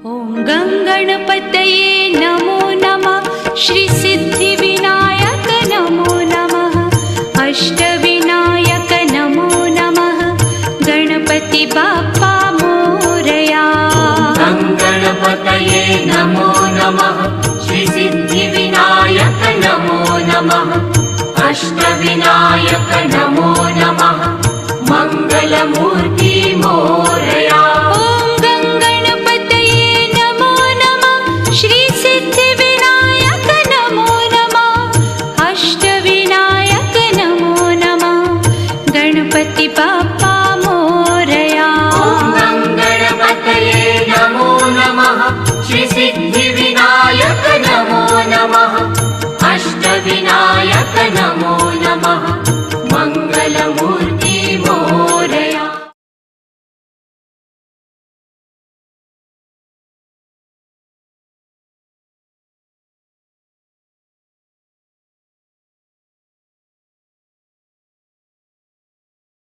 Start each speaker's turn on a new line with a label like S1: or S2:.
S1: ॐ गङ्गणपतये नमो नमः। श्रीसिद्धिविनायक नमो नमः। अष्टविनायक नमो नमः। गणपति बाप्पा मोरया।
S2: गणपतये नमो नमः। श्रीसिद्धिविनायक नमो नमः। अष्टविनायक नमो नमः। मङ्गलमूर्ति मोरया।